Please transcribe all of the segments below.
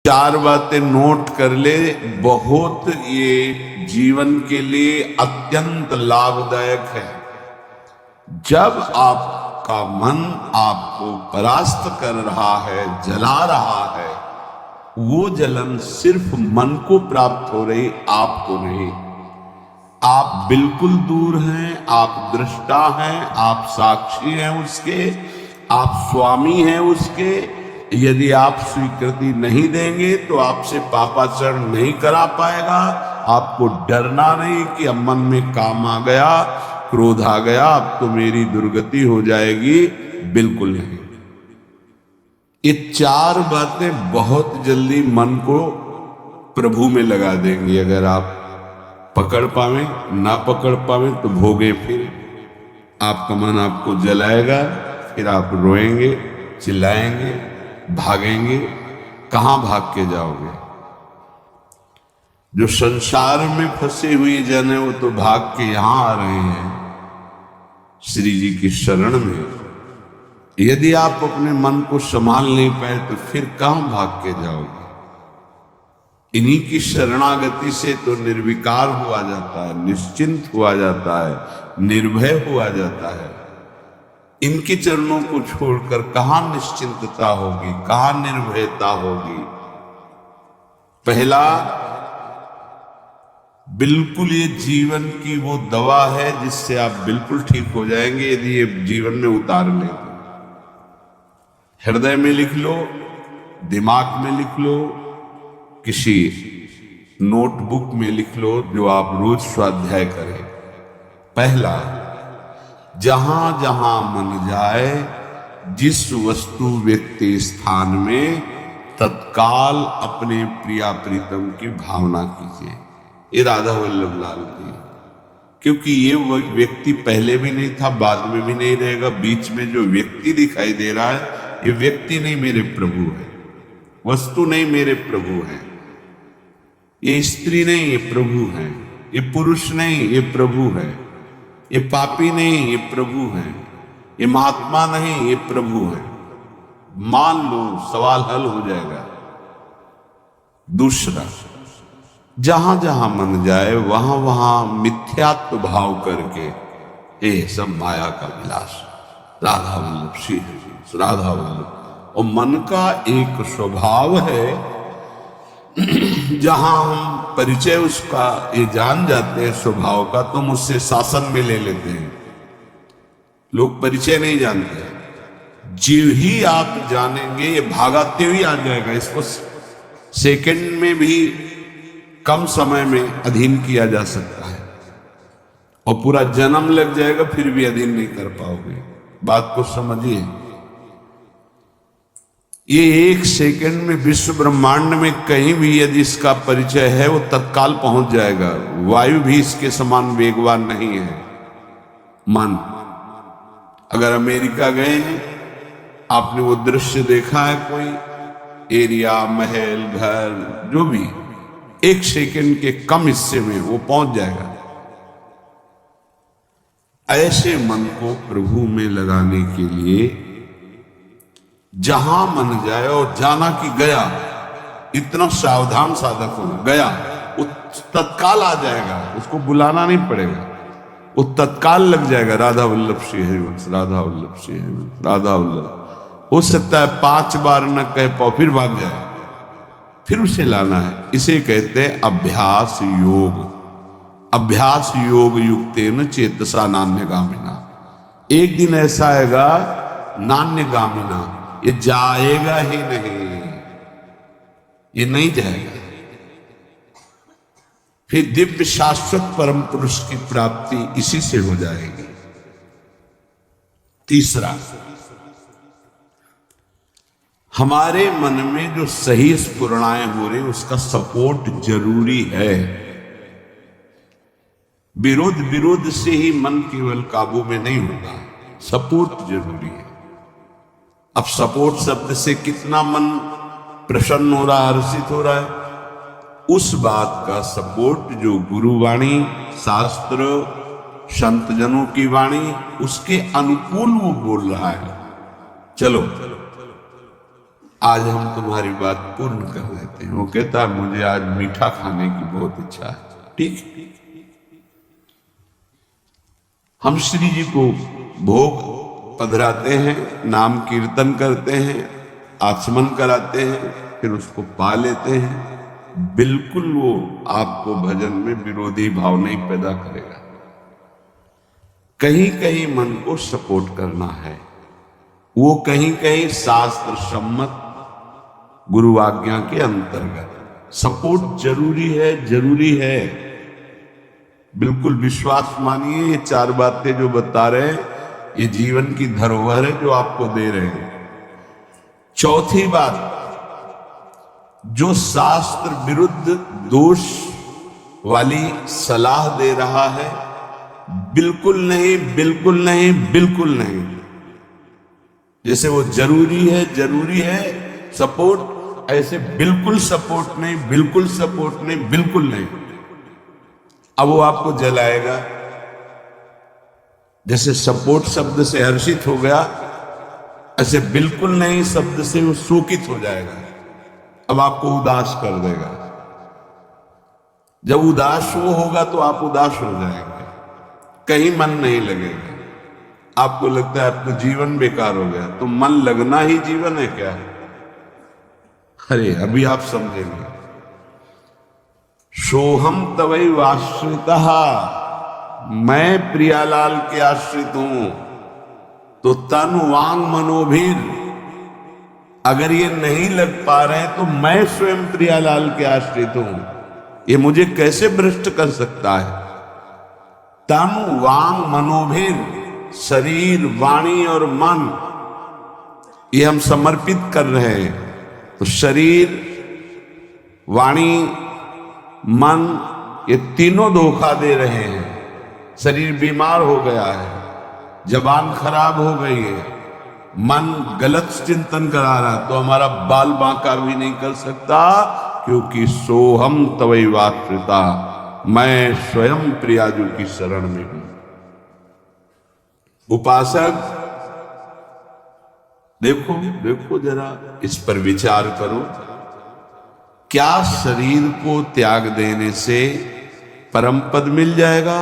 चार बातें नोट कर ले, बहुत ये जीवन के लिए अत्यंत लाभदायक है। जब आपका मन आपको परास्त कर रहा है, जला रहा है, वो जलन सिर्फ मन को प्राप्त हो रही, आपको नहीं। आप बिल्कुल दूर हैं, आप दृष्टा हैं, आप साक्षी हैं उसके, आप स्वामी हैं उसके। यदि आप स्वीकृति नहीं देंगे तो आपसे पापाचरण नहीं करा पाएगा। आपको डरना नहीं कि अब मन में काम आ गया, क्रोध आ गया, अब तो मेरी दुर्गति हो जाएगी, बिल्कुल नहीं। ये चार बातें बहुत जल्दी मन को प्रभु में लगा देंगी। अगर आप पकड़ पावे, ना पकड़ पावे तो भोगे फिर। आपका मन आपको जलाएगा, फिर आप रोएंगे, चिल्लाएंगे, भागेंगे। कहां भाग के जाओगे? जो संसार में फंसे हुए जन है वो तो भाग के यहां आ रहे हैं श्री जी की शरण में। यदि आप अपने मन को संभाल नहीं पाए तो फिर कहां भाग के जाओगे? इन्हीं की शरणागति से तो निर्विकार हुआ जाता है, निश्चिंत हुआ जाता है, निर्भय हुआ जाता है। इनके चरणों को छोड़कर कहां निश्चिंतता होगी, कहां निर्भयता होगी? पहला, बिल्कुल ये जीवन की वो दवा है जिससे आप बिल्कुल ठीक हो जाएंगे यदि ये जीवन में उतार लें। हृदय में लिख लो, दिमाग में लिख लो, किसी नोटबुक में लिख लो, जो आप रोज स्वाध्याय करें। पहला, जहां जहां मन जाए, जिस वस्तु व्यक्ति स्थान में, तत्काल अपने प्रिया प्रीतम की भावना कीजिए। ये राधा वल्लभ लाल जी, क्योंकि ये व्यक्ति पहले भी नहीं था, बाद में भी नहीं रहेगा। बीच में जो व्यक्ति दिखाई दे रहा है, ये व्यक्ति नहीं, मेरे प्रभु है। वस्तु नहीं, मेरे प्रभु है। ये स्त्री नहीं, ये प्रभु है। ये पुरुष नहीं, ये प्रभु है। ये पापी नहीं, ये प्रभु है। ये महात्मा नहीं, ये प्रभु है। मान लो, सवाल हल हो जाएगा। दूसरा, जहां जहां मन जाए वहां वहां मिथ्यात्व भाव करके, ये सब माया का विलास, राधा वल्लभ श्री राधा वल्लभ। और मन का एक स्वभाव है, जहां हम परिचय उसका ये जान जाते हैं स्वभाव का, तो मुझसे शासन में ले लेते हैं। लोग परिचय नहीं जानते। जीव ही आप जानेंगे, ये भागाते हुए आ जाएगा। इसको सेकंड में भी कम समय में अधीन किया जा सकता है, और पूरा जन्म लग जाएगा फिर भी अधीन नहीं कर पाओगे। बात को समझिए। ये एक सेकंड में विश्व ब्रह्मांड में कहीं भी यदि इसका परिचय है, वो तत्काल पहुंच जाएगा। वायु भी इसके समान वेगवान नहीं है। मन, अगर अमेरिका गए हैं, आपने वो दृश्य देखा है, कोई एरिया, महल, घर, जो भी, एक सेकंड के कम हिस्से में वो पहुंच जाएगा। ऐसे मन को प्रभु में लगाने के लिए जहां मन जाए, और जाना कि गया, इतना सावधान साधक हो, गया वो तत्काल आ जाएगा, उसको बुलाना नहीं पड़ेगा, वो तत्काल लग जाएगा। राधा वल्लभ श्री हरिवंश, राधा वल्लभ श्री हरिवंश, राधा वल्लभ। हो सकता है 5 बार न कह पाओ, फिर भाग जाए, फिर उसे लाना है। इसे कहते हैं अभ्यास योग। अभ्यास योग युक्तेन चेतसा नान्यगामिना। एक दिन ऐसा आएगा, नान्यगामिना, ये जाएगा ही नहीं, ये नहीं जाएगा। फिर दिव्य शाश्वत परम पुरुष की प्राप्ति इसी से हो जाएगी। तीसरा, हमारे मन में जो सही स्फुरणाएं हो रही, उसका सपोर्ट जरूरी है। विरोध से ही मन केवल काबू में नहीं होगा, सपोर्ट जरूरी है। अब सपोर्ट शब्द से कितना मन प्रसन्न हो रहा है, हर्षित हो रहा है, उस बात का सपोर्ट जो गुरुवाणी, शास्त्र, संत जनों की वाणी, उसके अनुकूल वो बोल रहा है। चलो आज हम तुम्हारी बात पूर्ण कर देते हैं। वो कहता है मुझे आज मीठा खाने की बहुत इच्छा है। ठीक, हम श्री जी को भोग पधराते हैं, नाम कीर्तन करते हैं, आचमन कराते हैं, फिर उसको पा लेते हैं। बिल्कुल वो आपको भजन में विरोधी भाव नहीं पैदा करेगा। कहीं कहीं मन को सपोर्ट करना है, वो कहीं कहीं शास्त्र सम्मत गुरु आज्ञा के अंतर्गत सपोर्ट जरूरी है, जरूरी है। बिल्कुल विश्वास मानिए, ये चार बातें जो बता रहे हैं ये जीवन की धरोहर है जो आपको दे रहे हैं। चौथी बात, जो शास्त्र विरुद्ध दोष वाली सलाह दे रहा है, बिल्कुल नहीं, बिल्कुल नहीं, बिल्कुल नहीं। जैसे वो जरूरी है सपोर्ट, ऐसे बिल्कुल सपोर्ट नहीं, बिल्कुल सपोर्ट नहीं, बिल्कुल नहीं। अब वो आपको जलाएगा। जैसे सपोर्ट शब्द से हर्षित हो गया, ऐसे बिल्कुल नहीं शब्द से वो शोकित हो जाएगा। अब आपको उदास कर देगा। जब उदास वो होगा तो आप उदास हो जाएंगे, कहीं मन नहीं लगेगा। आपको लगता है अब तो जीवन बेकार हो गया। तो मन लगना ही जीवन है क्या? अरे अभी आप समझेंगे। सोहम तवै वाश्रितः, मैं प्रियालाल के आश्रित हूं। तो तन वांग मनोभीर, अगर ये नहीं लग पा रहे हैं तो मैं स्वयं प्रियालाल के आश्रित हूं। ये मुझे कैसे भ्रष्ट कर सकता है? तन वांग मनोभीर, शरीर वाणी और मन, ये हम समर्पित कर रहे हैं। तो शरीर वाणी मन ये तीनों धोखा दे रहे हैं। शरीर बीमार हो गया है, जबान खराब हो गई है, मन गलत चिंतन करा रहा, तो हमारा बाल बांका भी नहीं कर सकता, क्योंकि सोहम तवै वाश्रिता, मैं स्वयं प्रियाजू की शरण में हूं। उपासक देखो देखो जरा, इस पर विचार करो। क्या शरीर को त्याग देने से परम पद मिल जाएगा?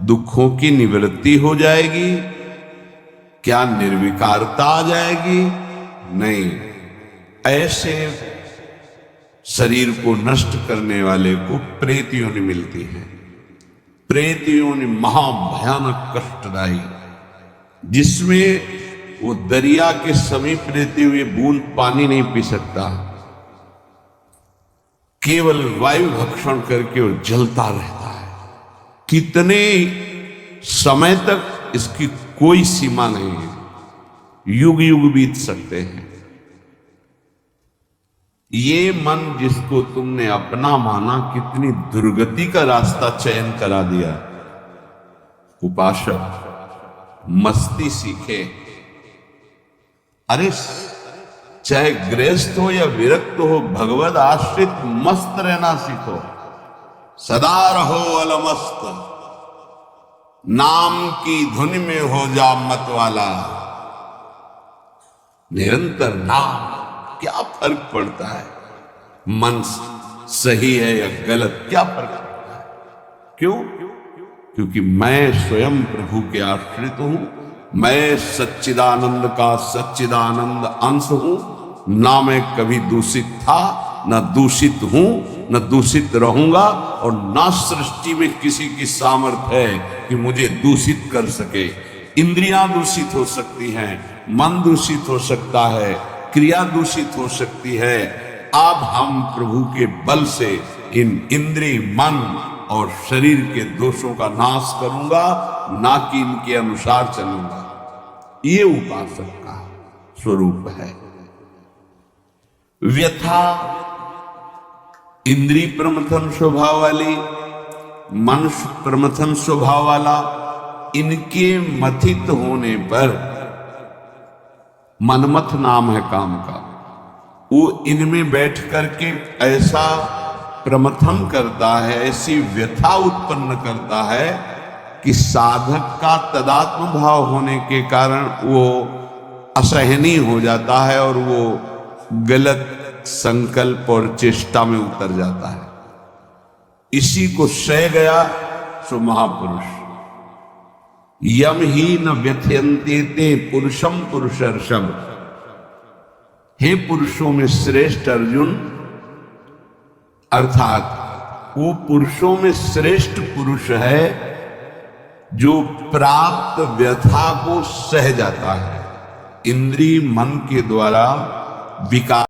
दुखों की निवृत्ति हो जाएगी? क्या निर्विकारता आ जाएगी? नहीं। ऐसे शरीर को नष्ट करने वाले को प्रेत योनि मिलती है। प्रेत योनि महाभयानक कष्टदायी, जिसमें वो दरिया के समीप रहते हुए बूंद पानी नहीं पी सकता, केवल वायु भक्षण करके वो जलता रहता है। कितने समय तक इसकी कोई सीमा नहीं है, युग युग बीत सकते हैं। ये मन जिसको तुमने अपना माना, कितनी दुर्गति का रास्ता चयन करा दिया। उपासक मस्ती सीखे। अरे चाहे गृहस्थ हो या विरक्त हो, भगवद आश्रित मस्त रहना सीखो। सदा रहो अलमस्त, नाम की धुन में हो जा मत वाला। निरंतर नाम, क्या फर्क पड़ता है मन सही है या गलत, क्या फर्क पड़ता है? क्यों? क्योंकि मैं स्वयं प्रभु के आश्रित हूं। मैं सच्चिदानंद का सच्चिदानंद अंश हूं। ना मैं कभी दूषित था, न दूषित हूं, न दूषित रहूंगा, और ना सृष्टि में किसी की सामर्थ्य है कि मुझे दूषित कर सके। इंद्रियां दूषित हो सकती हैं, मन दूषित हो सकता है, क्रिया दूषित हो सकती है। अब हम प्रभु के बल से इन इंद्रिय, मन और शरीर के दोषों का नाश करूंगा, ना कि इनके अनुसार चलूंगा। ये उपासक का स्वरूप है। व्यथा इंद्रिय प्रमथन स्वभाव वाली, मन प्रमथन स्वभाव वाला, इनके मथित होने पर, मनमथ नाम है काम का, वो इनमें बैठ करके ऐसा प्रमथन करता है, ऐसी व्यथा उत्पन्न करता है कि साधक का तदात्म भाव होने के कारण वो असहनीय हो जाता है और वो गलत संकल्प और चेष्टा में उतर जाता है। इसी को सह गया सो महापुरुष। यम ही न व्यथयन्ते ते पुरुषम पुरुषर्षभ। हे पुरुषों में श्रेष्ठ अर्जुन, अर्थात वो पुरुषों में श्रेष्ठ पुरुष है जो प्राप्त व्यथा को सह जाता है, इंद्रिय मन के द्वारा विकार